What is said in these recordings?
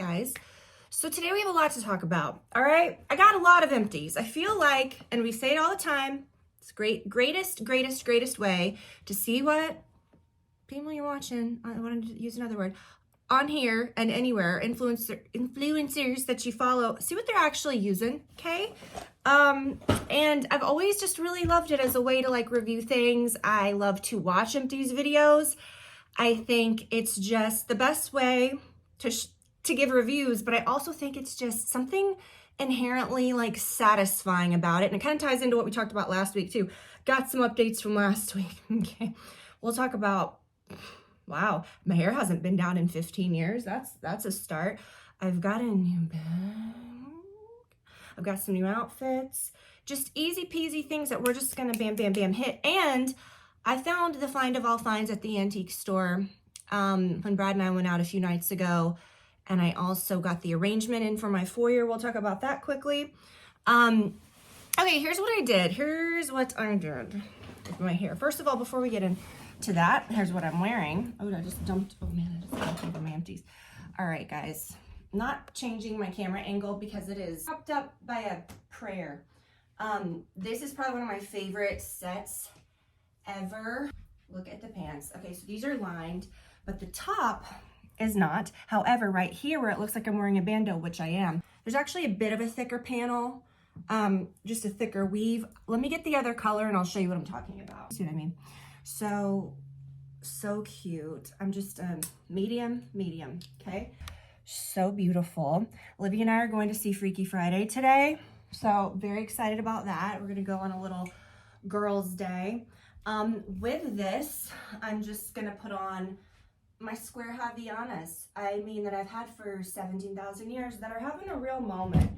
guys. So today we have a lot to talk about, all right? I got a lot of empties. I feel like, and we say it all the time, it's greatest way to see what people you're watching, I wanted to use another word, on here and anywhere, influencers that you follow, see what they're actually using, okay? And I've always just really loved it as a way to like review things. I love to watch empties videos. I think it's just the best way to give reviews, but I also think it's just something inherently like satisfying about it. And it kind of ties into what we talked about last week too. Got some updates from last week. Okay. We'll talk about, wow, my hair hasn't been down in 15 years. That's a start. I've got a new bag. I've got some new outfits. Just easy peasy things that we're just gonna bam, bam, bam hit. And I found the find of all finds at the antique store when Brad and I went out a few nights ago. And I also got the arrangement in for my FOYER. We'll talk about that quickly. Okay, here's what I did. Here's what I did with my hair. First of all, before we get into that, here's what I'm wearing. Oh, I just dumped, oh man, I just dumped over my empties. All right, guys. Not changing my camera angle because it is propped up by a prayer. This is probably one of my favorite sets ever. Look at the pants. Okay, so these are lined, but the top is not. However, right here where it looks like I'm wearing a bandeau, which I am, there's actually a bit of a thicker panel, just a thicker weave. Let me get the other color and I'll show you what I'm talking about. See what I mean? So cute. I'm just medium, okay? So beautiful. Olivia and I are going to see Freaky Friday today. So very excited about that. We're gonna go on a little girls' day. With this, I'm just gonna put on my square Havianas. I mean, that I've had for 17,000 years that are having a real moment.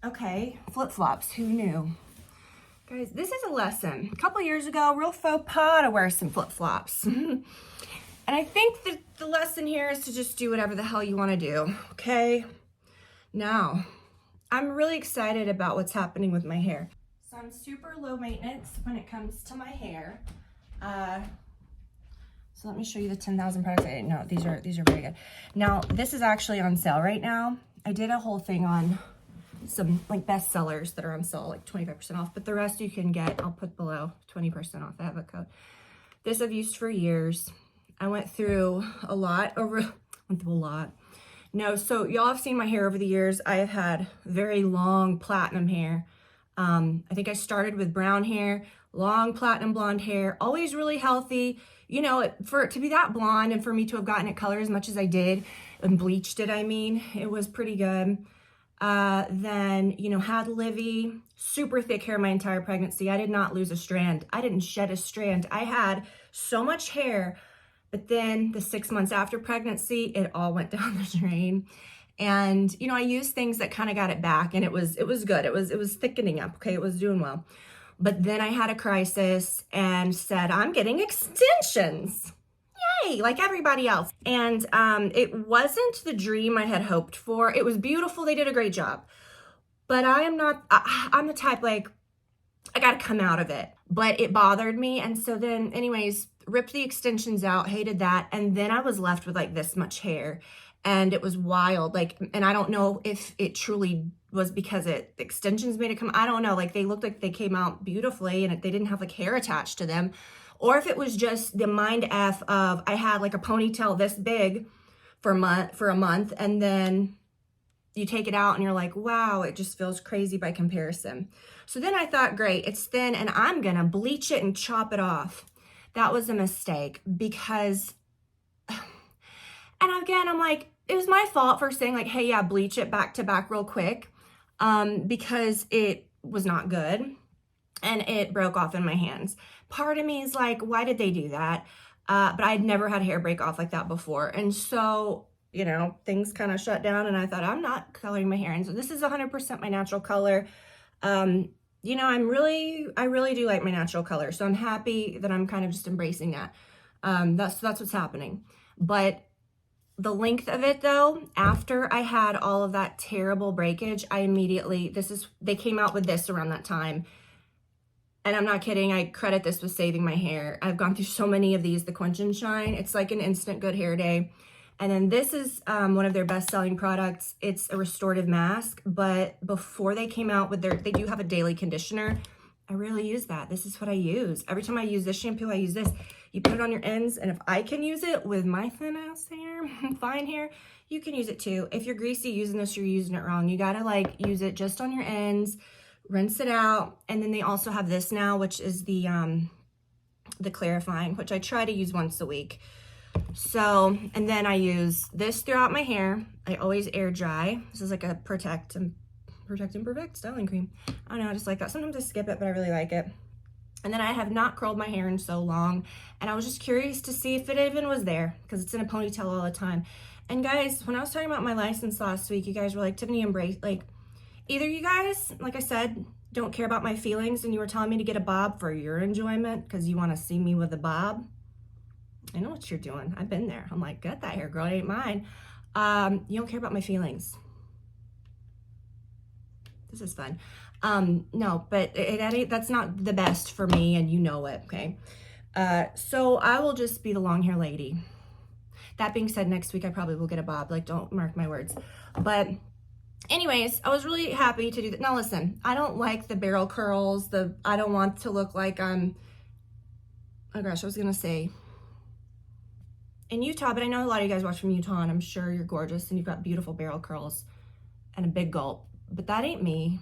Okay, flip-flops, who knew? Guys, this is a lesson. A couple years ago, real faux pas to wear some flip-flops. And I think that the lesson here is to just do whatever the hell you want to do, okay? Now, I'm really excited about what's happening with my hair. So I'm super low maintenance when it comes to my hair. So let me show you the 10,000 products. No, these are very good. Now, this is actually on sale right now. I did a whole thing on some like best sellers that are on sale, like 25% off, but the rest you can get, I'll put below 20% off. I have a code. This I've used for years. I went through a lot. No, so y'all have seen my hair over the years. I have had very long platinum hair. I think I started with brown hair, long platinum blonde hair, always really healthy. You know, for it to be that blonde and for me to have gotten it color as much as I did and bleached it, I mean, it was pretty good. Then, you know, had Livy, super thick hair my entire pregnancy. I did not lose a strand. I didn't shed a strand. I had so much hair, but then the 6 months after pregnancy, it all went down the drain. And, you know, I used things that kind of got it back and it was good. It was thickening up. Okay. It was doing well. But then I had a crisis and said, I'm getting extensions. Yay, like everybody else. And it wasn't the dream I had hoped for. It was beautiful. They did a great job. But I'm the type like, I got to come out of it. But it bothered me. And so then anyways, ripped the extensions out, hated that. And then I was left with like this much hair. And it was wild. Like, and I don't know if it truly was because the extensions made it come, I don't know, like they looked like they came out beautifully and they didn't have like hair attached to them, or if it was just the mind F of I had like a ponytail this big for a month and then you take it out and you're like, wow, it just feels crazy by comparison. So then I thought, great, it's thin and I'm gonna bleach it and chop it off. That was a mistake because, and again, I'm like, it was my fault for saying like, hey, yeah, bleach it back to back real quick. Because it was not good and it broke off in my hands. Part of me is like, why did they do that? But I'd never had hair break off like that before. And so, you know, things kind of shut down and I thought, I'm not coloring my hair. And so this is 100% my natural color. You know, I really do like my natural color. So I'm happy that I'm kind of just embracing that. That's what's happening. But the length of it though, after I had all of that terrible breakage, I immediately, they came out with this around that time. And I'm not kidding, I credit this with saving my hair. I've gone through so many of these, the Quench and Shine. It's like an instant good hair day. And then this is one of their best-selling products. It's a restorative mask, but before they came out with they do have a daily conditioner. I rarely use that. This is what I use. Every time I use this shampoo, I use this. You put it on your ends, and if I can use it with my thin ass hair, fine hair, you can use it too. If you're greasy using this, you're using it wrong. You gotta like use it just on your ends, rinse it out. And then they also have this now, which is the clarifying, which I try to use once a week. So, and then I use this throughout my hair. I always air dry. This is like a Protect and Perfect styling cream. I don't know, I just like that. Sometimes I skip it, but I really like it. And then I have not curled my hair in so long, and I was just curious to see if it even was there, because it's in a ponytail all the time. And guys, when I was talking about my license last week, you guys were like, Tiffany, embrace, like, either you guys, like I said, don't care about my feelings, and you were telling me to get a bob for your enjoyment because you want to see me with a bob. I know what you're doing. I've been there. I'm like, get that hair, girl. It ain't mine. You don't care about my feelings. This is fun. No, but that's not the best for me, and you know it, okay? So I will just be the long hair lady. That being said, next week I probably will get a bob. Like, don't mark my words. But anyways, I was really happy to do that. Now listen, I don't like the barrel curls. I don't want to look like I'm, oh gosh, I was gonna say in Utah, but I know a lot of you guys watch from Utah, and I'm sure you're gorgeous and you've got beautiful barrel curls and a big gulp, but that ain't me.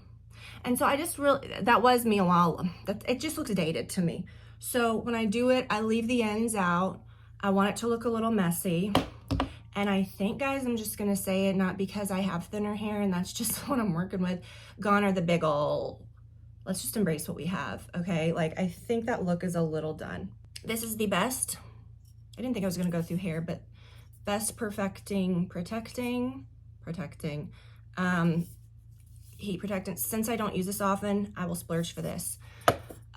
And so I just really, that was me a while, it just looks dated to me. So when I do it, I leave the ends out. I want it to look a little messy. And I think, guys, I'm just gonna say it, not because I have thinner hair and that's just what I'm working with. Gone are the big ol', let's just embrace what we have, okay? Like, I think that look is a little done. This is the best. I didn't think I was gonna go through hair, but best protecting, heat protectant. Since I don't use this often, I will splurge for this.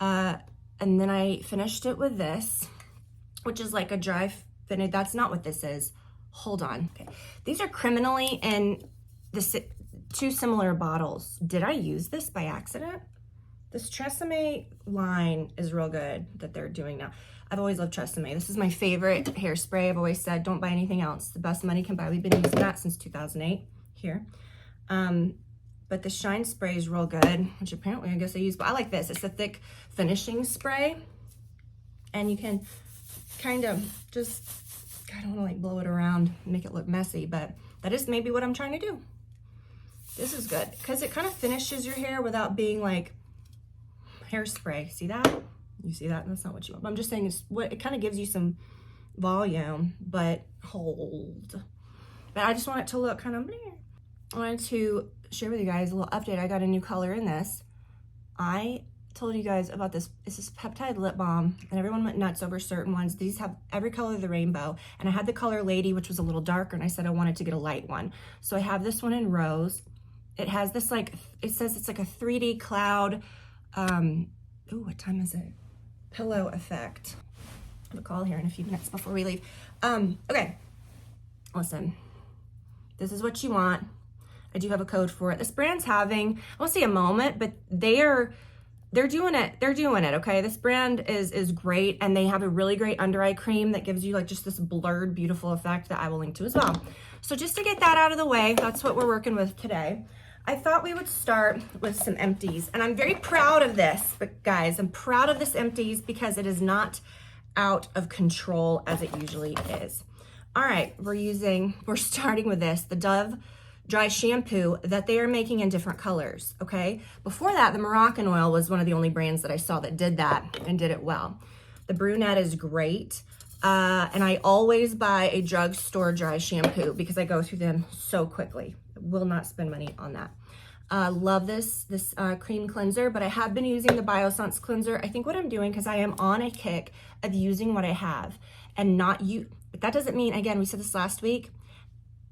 And then I finished it with this, which is like a dry finish. That's not what this is. Hold on. Okay. These are criminally in the two similar bottles. Did I use this by accident? This Tresemme line is real good that they're doing now. I've always loved Tresemme. This is my favorite hairspray. I've always said, don't buy anything else. The best money can buy. We've been using that since 2008 here. But the Shine Spray is real good, which apparently I guess I use, but I like this. It's a thick finishing spray, and you can kind of just, I don't want to like blow it around and make it look messy, but that is maybe what I'm trying to do. This is good because it kind of finishes your hair without being like hairspray. See that? You see that? That's not what you want. I'm just saying it kind of gives you some volume, but hold. But I just want it to look kind of, I wanted to share with you guys a little update. I got a new color in this. I told you guys about this. It's this peptide lip balm, and everyone went nuts over certain ones. These have every color of the rainbow, and I had the color Lady, which was a little darker, and I said I wanted to get a light one. So I have this one in rose. It has this like, it says it's like a 3D cloud, ooh, what time is it? Pillow effect. I have a call here in a few minutes before we leave. Okay, listen, this is what you want. I do have a code for it. This brand's having, I won't say a moment, but they're doing it. They're doing it, okay? This brand is great, and they have a really great under eye cream that gives you like just this blurred, beautiful effect that I will link to as well. So just to get that out of the way, that's what we're working with today. I thought we would start with some Empties, and I'm very proud of this, but guys, I'm proud of this Empties because it is not out of control as it usually is. All right, we're starting with this, the Dove dry shampoo that they are making in different colors, okay? Before that, the Moroccan oil was one of the only brands that I saw that did that and did it well. The brunette is great, and I always buy a drugstore dry shampoo because I go through them so quickly. Will not spend money on that. Love this cream cleanser, but I have been using the Biossance cleanser. I think what I'm doing, because I am on a kick of using what I have and not you. But that doesn't mean, again, we said this last week,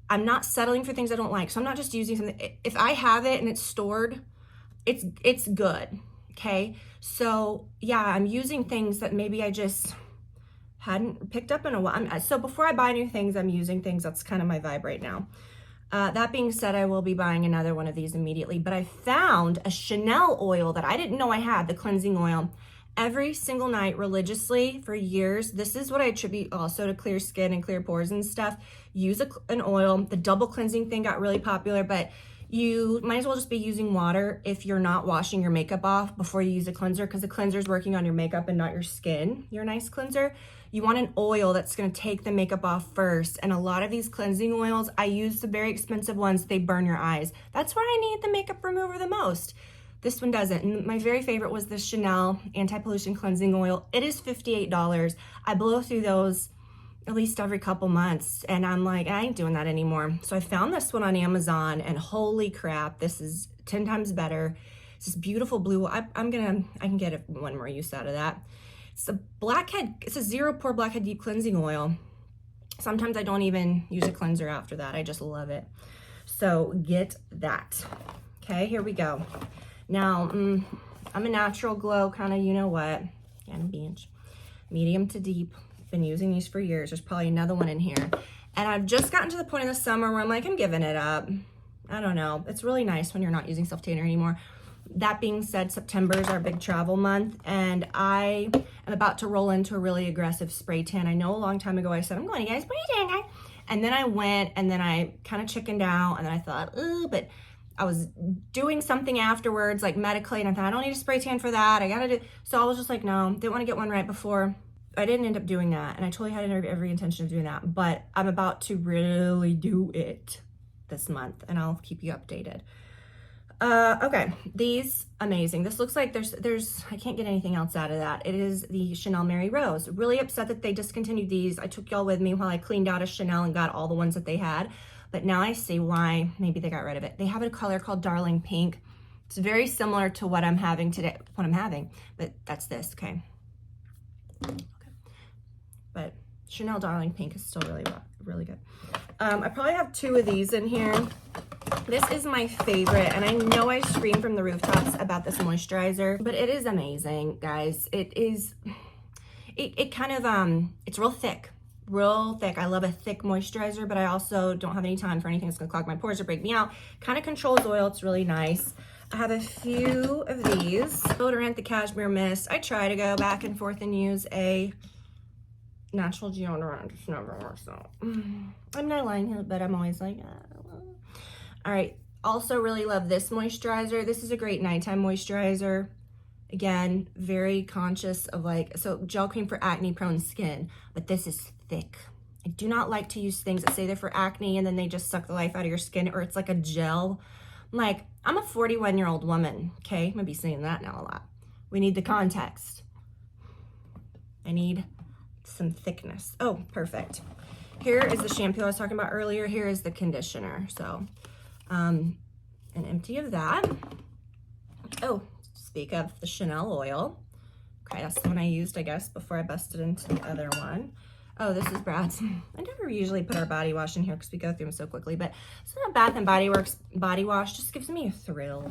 I'm not settling for things I don't like. So I'm not just using something. If I have it and it's stored, it's good, okay? So yeah, I'm using things that maybe I just hadn't picked up in a while. So before I buy new things, I'm using things. That's kind of my vibe right now. That being said, I will be buying another one of these immediately, but I found a Chanel oil that I didn't know I had, the cleansing oil, every single night religiously for years. This is what I attribute also to clear skin and clear pores and stuff. Use an oil. The double cleansing thing got really popular, but you might as well just be using water if you're not washing your makeup off before you use a cleanser, because the cleanser is working on your makeup and not your skin, your nice cleanser. You want an oil that's going to take the makeup off first. And a lot of these cleansing oils, I use the very expensive ones, they burn your eyes. That's where I need the makeup remover the most. This one doesn't. And my very favorite was the Chanel Anti-Pollution Cleansing Oil. It is $58. I blow through those at least every couple months, and I'm like, I ain't doing that anymore. So I found this one on Amazon, and holy crap, this is 10 times better. It's this beautiful blue. I can get one more use out of that. It's a blackhead. It's a zero pore blackhead deep cleansing oil. Sometimes I don't even use a cleanser after that. I just love it. So get that. Okay, here we go. Now, I'm a natural glow kind of, you know what, and a bench, medium to deep. Been using these for years. There's probably another one in here. And I've just gotten to the point in the summer where I'm like, I'm giving it up. I don't know. It's really nice when you're not using self-tanner anymore. That being said, September is our big travel month, and I am about to roll into a really aggressive spray tan. I know a long time ago I said, I'm going to get a spray tan. And then I went, and then I kind of chickened out, and then I thought, ooh, but I was doing something afterwards, like medically, and I thought, I don't need a spray tan for that. I got to do. So I was just like, no, didn't want to get one right before. I didn't end up doing that, and I totally had every intention of doing that, but I'm about to really do it this month, and I'll keep you updated. Okay, these, amazing. This looks like there's, I can't get anything else out of that. It is the Chanel Mary Rose. Really upset that they discontinued these. I took y'all with me while I cleaned out of Chanel and got all the ones that they had, but now I see why maybe they got rid of it. They have a color called Darling Pink. It's very similar to what I'm having today, but that's this, okay. But Chanel Darling Pink is still really good. I probably have 2 of these in here. This is my favorite, and I know I screamed from the rooftops about this moisturizer, but it is amazing, guys. It kind of, it's real thick. I love a thick moisturizer, but I also don't have any time for anything that's gonna clog my pores or break me out. Kind of controls oil, it's really nice. I have a few of these. Deodorant, the Cashmere Mist. I try to go back and forth and use a natural deodorant. It just never works out. I'm not lying, but I'm always like, all right. Also really love this moisturizer. This is a great nighttime moisturizer. Again, very conscious of so gel cream for acne prone skin, but this is thick. I do not like to use things that say they're for acne and then they just suck the life out of your skin, or it's like a gel. I'm a 41-year-old woman, okay? I'm gonna be saying that now a lot. We need the context. I need some thickness. Oh, perfect. Here is the shampoo I was talking about earlier. Here is the conditioner. So, an empty of that. Oh, speak of the Chanel oil. Okay, that's the one I used, I guess, before I busted into the other one. Oh, this is Brad's. I never usually put our body wash in here because we go through them so quickly, but some Bath & Body Works body wash just gives me a thrill.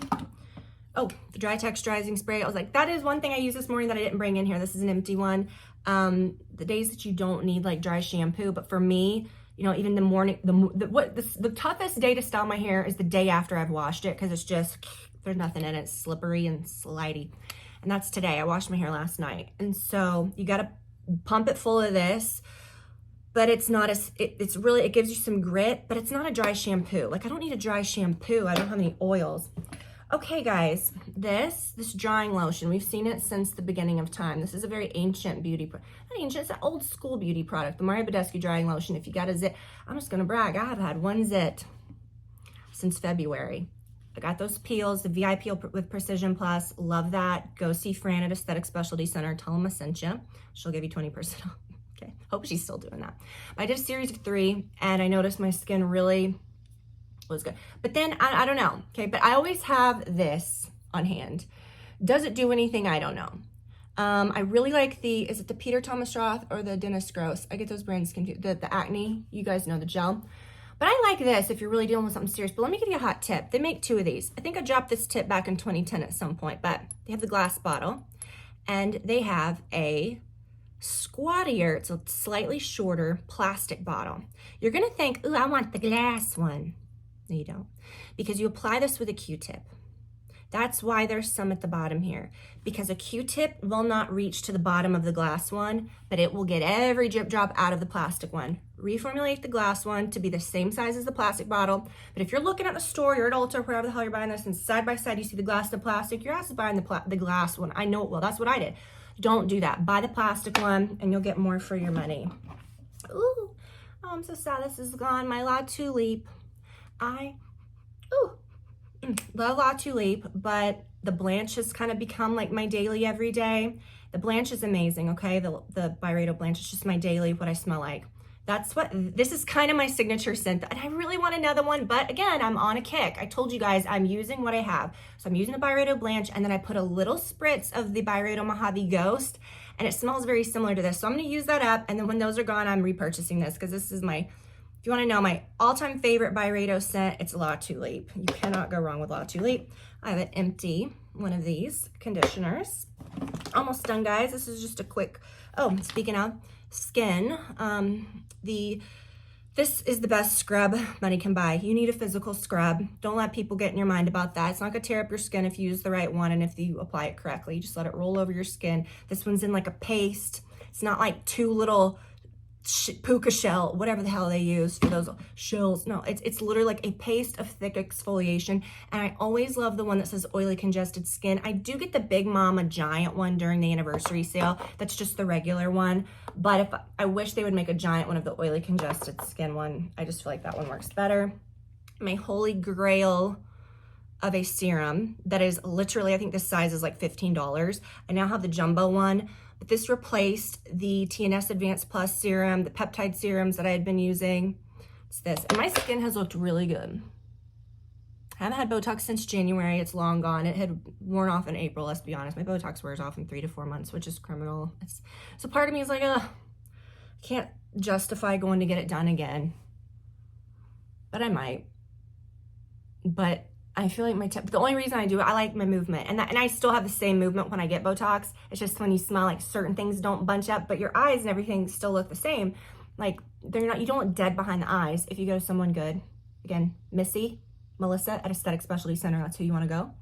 Oh, the dry texturizing spray. I was like, that is one thing I used this morning that I didn't bring in here. This is an empty one. The days that you don't need dry shampoo, but for me, even the morning, the toughest day to style my hair is the day after I've washed it, because it's just, there's nothing in it. It's slippery and slidey. And that's today. I washed my hair last night. And so you got to pump it full of this, but it's not as, it gives you some grit, but it's not a dry shampoo. I don't need a dry shampoo. I don't have any oils. Okay, guys, this drying lotion, we've seen it since the beginning of time. This is a very ancient beauty, not ancient, it's an old school beauty product. The Mario Badescu drying lotion. If you got a zit, I'm just gonna brag, I have had one zit since February. I got those peels, the VI peel with Precision Plus, love that. Go see Fran at Aesthetic Specialty Center, tell them I sent you. She'll give you 20% off, okay? Hope she's still doing that. I did a series of 3, and I noticed my skin really was good. But then, I don't know, okay? But I always have this on hand. Does it do anything? I don't know. I really like is it the Peter Thomas Roth or the Dennis Gross? I get those brands confused. The Acne, you guys know the gel. But I like this if you're really dealing with something serious. But let me give you a hot tip. They make 2 of these. I think I dropped this tip back in 2010 at some point, but they have the glass bottle, and they have a squattier, it's a slightly shorter plastic bottle. You're gonna think, ooh, I want the glass one. No, you don't. Because you apply this with a Q-tip. That's why there's some at the bottom here, because a Q-tip will not reach to the bottom of the glass one, but it will get every drip drop out of the plastic one. Reformulate the glass one to be the same size as the plastic bottle. But if you're looking at the store, you're at Ulta, wherever the hell you're buying this, and side by side you see the glass and the plastic, your ass is buying the glass one. I know it will. That's what I did. Don't do that. Buy the plastic one and you'll get more for your money. Ooh, oh, I'm so sad this is gone. My La Tulipe. Love La Tulipe, but the Blanche has kind of become like my daily every day. The Blanche is amazing, okay? The Byredo Blanche is just my daily, what I smell like. This is kind of my signature scent, and I really want another one, but again, I'm on a kick. I told you guys I'm using what I have. So I'm using the Byredo Blanche, and then I put a little spritz of the Byredo Mojave Ghost, and it smells very similar to this. So I'm gonna use that up, and then when those are gone, I'm repurchasing this, because this is my, if you wanna know my all-time favorite Byredo scent, it's La Tulipe. You cannot go wrong with La Tulipe. I have an Empty, one of these conditioners. Almost done, guys. This is just a quick, oh, speaking of skin, this is the best scrub money can buy. You need a physical scrub. Don't let people get in your mind about that. It's not gonna tear up your skin if you use the right one and if you apply it correctly. You just let it roll over your skin. This one's in like a paste. It's not like two little puka shell, whatever the hell they use for those shells. No, it's literally like a paste of thick exfoliation. And I always love the one that says oily congested skin. I do get the Big Mama giant one during the anniversary sale. That's just the regular one. But I wish they would make a giant one of the oily congested skin one. I just feel like that one works better. My holy grail of a serum that is literally, I think this size is like $15. I now have the jumbo one. But this replaced the TNS Advanced Plus serum, the peptide serums that I had been using. It's this, and my skin has looked really good. I haven't had Botox since January. It's long gone. It had worn off in April, let's be honest. My Botox wears off in 3 to 4 months, which is criminal. So part of me is like, I can't justify going to get it done again. But I might. But I feel like the only reason I do it, I like my movement. And I still have the same movement when I get Botox. It's just when you smell like certain things don't bunch up, but your eyes and everything still look the same. Like you don't look dead behind the eyes if you go to someone good. Again, Melissa at Aesthetic Specialty Center, that's who you want to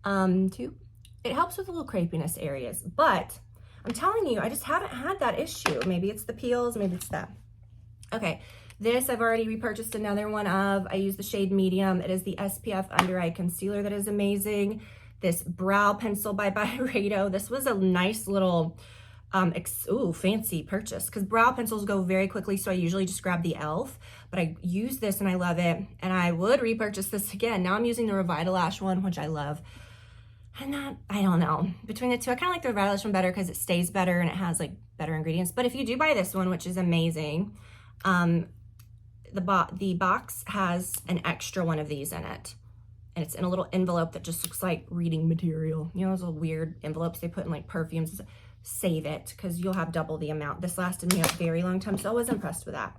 go. Two, it helps with the little crepiness areas, but I'm telling you, I just haven't had that issue. Maybe it's the peels, maybe it's that. Okay. This I've already repurchased another one of. I use the shade medium. It is the SPF under eye concealer that is amazing. This brow pencil by Byredo. This was a nice little fancy purchase, because brow pencils go very quickly, so I usually just grab the e.l.f. But I use this and I love it, and I would repurchase this again. Now I'm using the Revitalash one, which I love. And I don't know. Between the two, I kind of like the Revitalash one better because it stays better and it has like better ingredients. But if you do buy this one, which is amazing, the box has an extra one of these in it, and it's in a little envelope that just looks like reading material. You know those little weird envelopes they put in like perfumes? Save it, because you'll have double the amount. This lasted me a very long time, so I was impressed with that.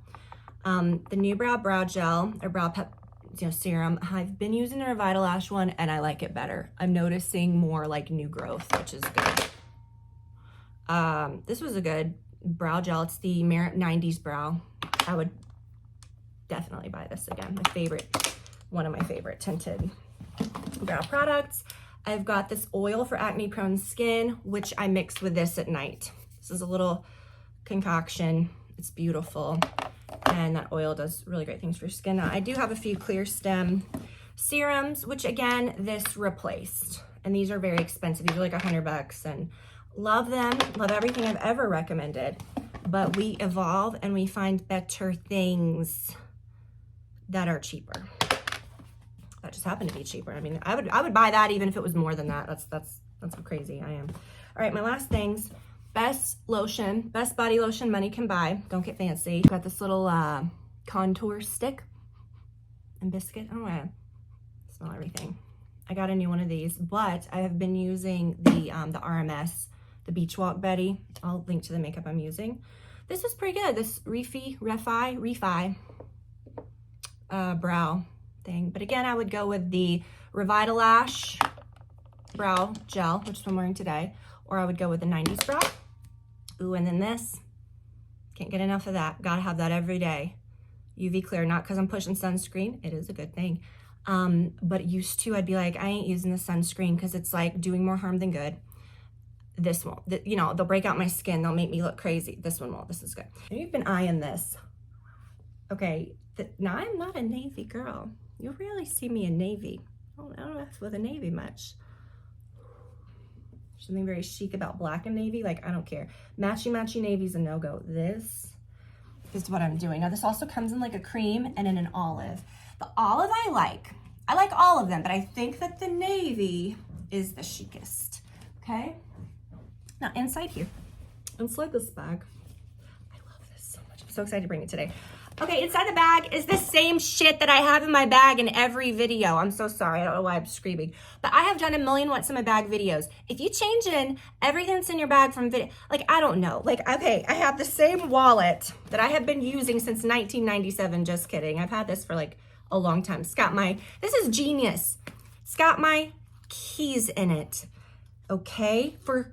The New Brow Gel or Brow Serum, I've been using the Revitalash one and I like it better. I'm noticing more like new growth, which is good. This was a good brow gel. It's the Merit 90s Brow. I would definitely buy this again. One of my favorite tinted brow products. I've got this oil for acne prone skin, which I mix with this at night. This is a little concoction. It's beautiful. And that oil does really great things for your skin. Now, I do have a few clear stem serums, which again, this replaced. And these are very expensive. These are like $100 and love them. Love everything I've ever recommended. But we evolve and we find better things that are cheaper. That just happened to be cheaper. I mean, I would buy that even if it was more than that. That's how crazy I am. All right, my last things. Best body lotion money can buy. Don't get fancy. Got this little contour stick and biscuit. I don't want to smell everything. I got a new one of these, but I have been using the RMS, the Beach Walk Betty. I'll link to the makeup I'm using. This is pretty good. This Refi brow thing. But again, I would go with the Revitalash brow gel, which is what I'm wearing today, or I would go with the 90s brow. Ooh, and then this. Can't get enough of that. Gotta have that every day. UV clear, not because I'm pushing sunscreen. It is a good thing. But used to, I'd be like, I ain't using the sunscreen because it's like doing more harm than good. This won't, you know, they'll break out my skin. They'll make me look crazy. This one won't. This is good. You've been eyeing this. Okay, now I'm not a navy girl. You rarely see me in navy. I don't mess with a navy much. Something very chic about black and navy. Like, I don't care. Matchy navy's a no-go. This is what I'm doing. Now, this also comes in like a cream and in an olive. The olive I like all of them, but I think that the navy is the chicest. Okay? Now, inside here, inside this bag, I love this so much. I'm so excited to bring it today. Okay, inside the bag is the same shit that I have in my bag in every video. I'm so sorry. I don't know why I'm screaming. But I have done a million what's in my bag videos. If you change in everything that's in your bag from video, like, I don't know. Like, okay, I have the same wallet that I have been using since 1997. Just kidding. I've had this for like a long time. It's got this is genius. It's got my keys in it. Okay, for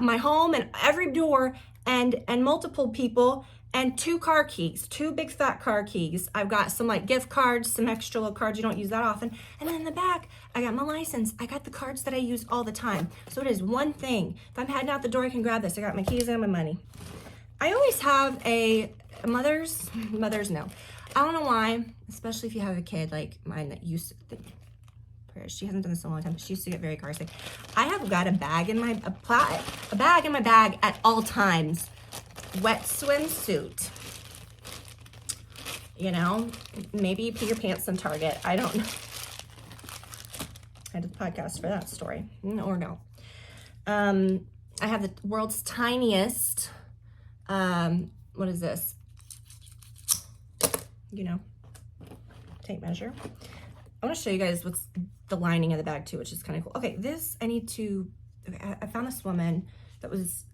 my home and every door and multiple people, and 2 car keys, 2 big fat car keys. I've got some like gift cards, some extra little cards. You don't use that often. And then in the back, I got my license. I got the cards that I use all the time. So it is one thing. If I'm heading out the door, I can grab this. I got my keys and my money. I always have a mother's no. I don't know why, especially if you have a kid like mine that used to, she hasn't done this in a long time, but she used to get very car sick. I have got a bag in my bag at all times. Wet swimsuit. You know, maybe you pee your pants in Target. I don't know. I did the podcast for that story. Or no. I have the world's tiniest, what is this? You know, tape measure. I want to show you guys what's the lining of the bag too, which is kind of cool. Okay, this I found this woman that was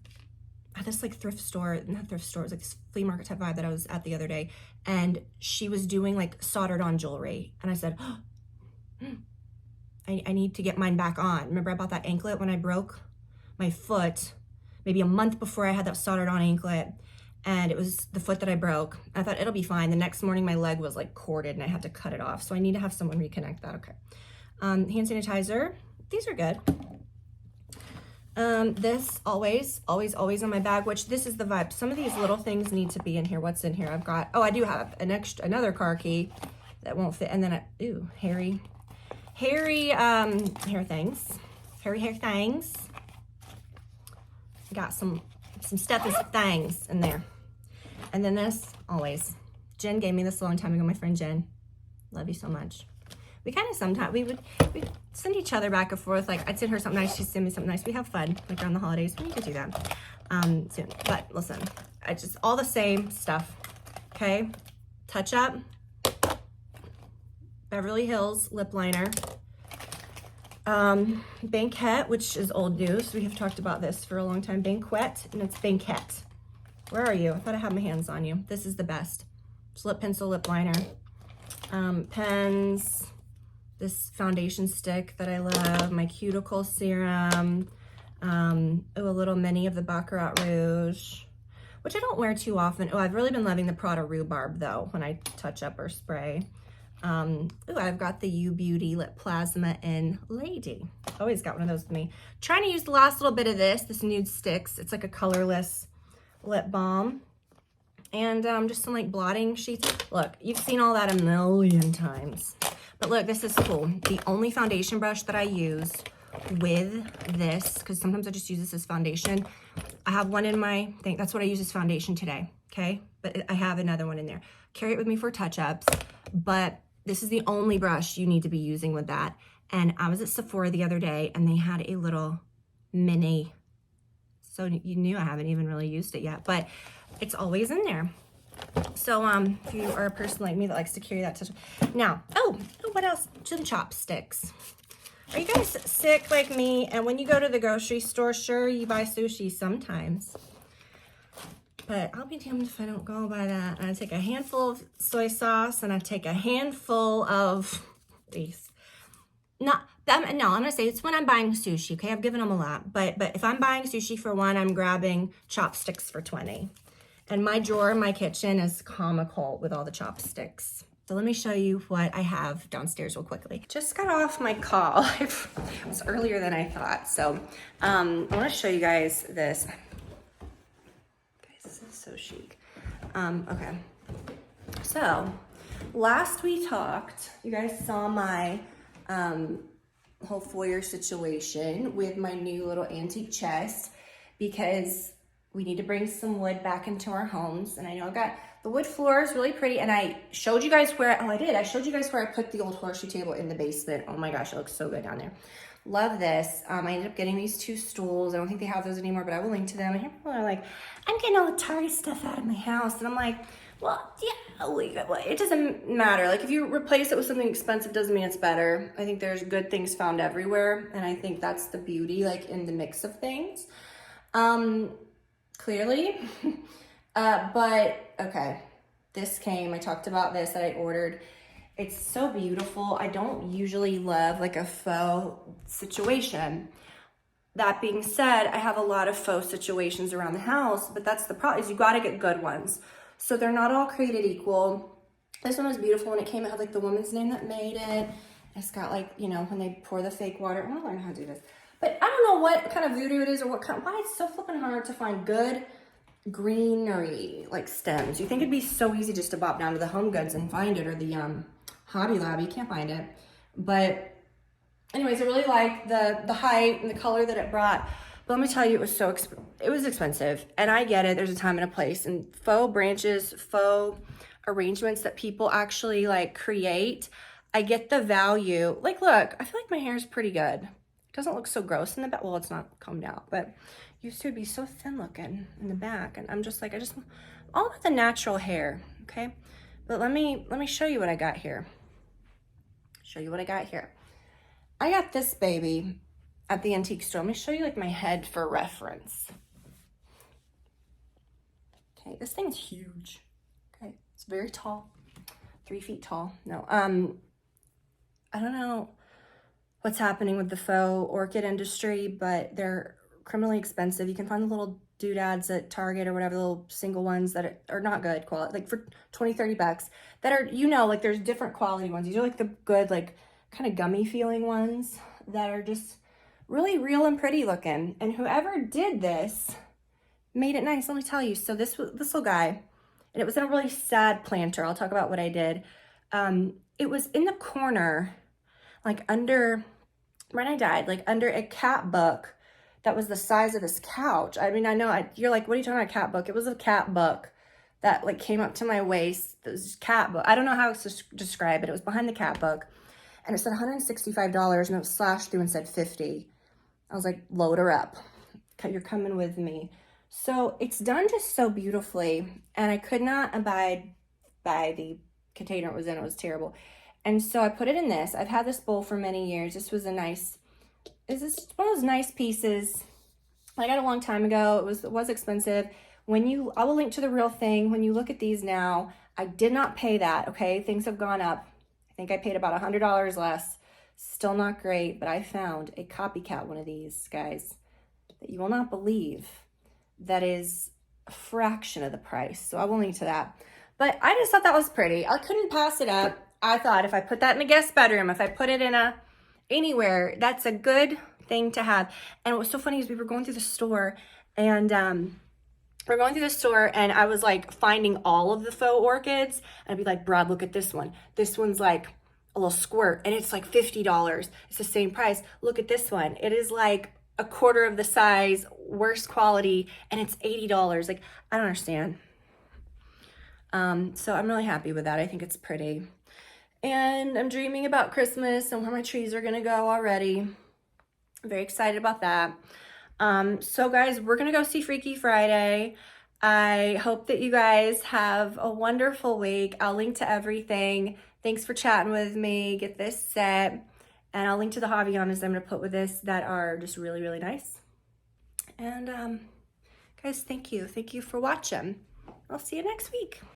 at this like thrift store, not thrift store, it was like this flea market type vibe that I was at the other day, and she was doing like soldered on jewelry, and I said, oh, I need to get mine back on. Remember I bought that anklet when I broke my foot, maybe a month before I had that soldered on anklet, and it was the foot that I broke. I thought it'll be fine. The next morning my leg was like corded and I had to cut it off, so I need to have someone reconnect that. Okay. Hand sanitizer, these are good. This always in my bag, which this is the vibe. Some of these little things need to be in here. What's in here? I've got, I do have another car key that won't fit. And then, hairy hair things. Hairy hair things. Got some stuff and some things in there. And then this, always. Jen gave me this a long time ago, my friend Jen. Love you so much. We kind of sometimes, we'd send each other back and forth. Like, I'd send her something nice, she'd send me something nice. We have fun, like around the holidays. We need to do that soon. But listen, I just, all the same stuff, okay? Touch Up, Beverly Hills lip liner, Banquet, which is old news. We have talked about this for a long time. Banquet, and it's Banquet. Where are you? I thought I had my hands on you. This is the best. It's lip pencil lip liner. Pens, this foundation stick that I love, my cuticle serum, a little mini of the Baccarat Rouge, which I don't wear too often. I've really been loving the Prada Rhubarb though, when I touch up or spray. I've got the U Beauty Lip Plasma in Lady. Always got one of those with me. Trying to use the last little bit of this Nude Sticks. It's like a colorless lip balm. And just some like blotting sheets. Look, you've seen all that a million times. But look, this is cool. The only foundation brush that I use with this, because sometimes I just use this as foundation. I have one in my thing. That's what I use as foundation today, okay? But I have another one in there. Carry it with me for touch-ups. But this is the only brush you need to be using with that. And I was at Sephora the other day, and they had a little mini. So you knew I haven't even really used it yet, but it's always in there. So if you are a person like me that likes to carry that touch. Now, what else? Some chopsticks. Are you guys sick like me? And when you go to the grocery store, sure, you buy sushi sometimes. But I'll be damned if I don't go by that. And I take a handful of soy sauce and I take a handful of these. No, I'm gonna say it's when I'm buying sushi, okay? I've given them a lot. But if I'm buying sushi for one, I'm grabbing chopsticks for 20. And my drawer in my kitchen is comical with all the chopsticks. So let me show you what I have downstairs real quickly. Just got off my call. It was earlier than I thought. So I want to show you guys this. Guys, this is so chic. Okay. So last we talked, you guys saw my whole foyer situation with my new little antique chest, because we need to bring some wood back into our homes. And I know I got the wood floor is really pretty, and I showed you guys where, I showed you guys where I put the old horseshoe table in the basement. Oh my gosh, it looks so good down there. Love this. I ended up getting these 2 stools. I don't think they have those anymore, but I will link to them. And here people are like, I'm getting all the Target stuff out of my house. And I'm like, well, yeah, it doesn't matter. Like, if you replace it with something expensive, doesn't mean it's better. I think there's good things found everywhere. And I think that's the beauty, like, in the mix of things. Clearly. But okay, this came, I talked about this that I ordered. It's so beautiful. I don't usually love like a faux situation. That being said, I have a lot of faux situations around the house, but that's the problem, is you got to get good ones. So they're not all created equal. This one was beautiful, and it came, it had like the woman's name that made it. It's got like, you know, when they pour the fake water. I'm gonna learn how to do this. But I don't know what kind of voodoo it is, or why it's so flipping hard to find good greenery like stems. You think it'd be so easy just to bop down to the Home Goods and find it, or the Hobby Lobby. You can't find it. But anyways, I really like the height and the color that it brought. But let me tell you, it was it was expensive, and I get it. There's a time and a place, and faux branches, faux arrangements that people actually like create. I get the value. Like, look, I feel like my hair is pretty good. It doesn't look so gross in the back. Well, it's not combed out, but used to be so thin looking in the back, and I'm just like, all about the natural hair, okay? But let me show you what I got here. I got this baby at the antique store. Let me show you like my head for reference. Okay, this thing's huge. Okay, it's very tall, 3 feet tall. No, I don't know what's happening with the faux orchid industry, but they're criminally expensive. You can find the little doodads at Target or whatever, the little single ones that are not good quality, like for 20, 30 bucks, that are, you know, like there's different quality ones. These are like the good, like kind of gummy feeling ones that are just really real and pretty looking. And whoever did this made it nice. Let me tell you. So this little guy, and it was in a really sad planter. I'll talk about what I did. It was in the corner, like under, when I died, like under a cat book that was the size of this couch. I mean, I know you're like, what are you talking about, cat book? It was a cat book that like came up to my waist. This cat book. I don't know how to describe it. It was behind the cat book, and it said $165, and it was slashed through and said $50. I was like, load her up. You're coming with me. So it's done just so beautifully, and I could not abide by the container it was in. It was terrible. And so I put it in this. I've had this bowl for many years. This was one of those nice pieces I got a long time ago. It was expensive. I will link to the real thing. When you look at these now, I did not pay that, okay? Things have gone up. I think I paid about $100 less. Still not great, but I found a copycat one of these, guys, that you will not believe, that is a fraction of the price. So I will link to that. But I just thought that was pretty. I couldn't pass it up. I thought if I put that in a guest bedroom, if I put it in anywhere, that's a good thing to have. And what was so funny is we were going through the store, and I was like finding all of the faux orchids, and I'd be like, Brad, look at this one. This one's like a little squirt, and it's like $50. It's the same price. Look at this one. It is like a quarter of the size, worse quality, and it's $80. Like, I don't understand. So I'm really happy with that. I think it's pretty. And I'm dreaming about Christmas and where my trees are gonna go already. I'm very excited about that. So guys, we're gonna go see Freaky Friday. I hope that you guys have a wonderful week. I'll link to everything. Thanks for chatting with me. Get this set. And I'll link to the hobby honors I'm gonna put with this that are just really, really nice. And guys, thank you. Thank you for watching. I'll see you next week.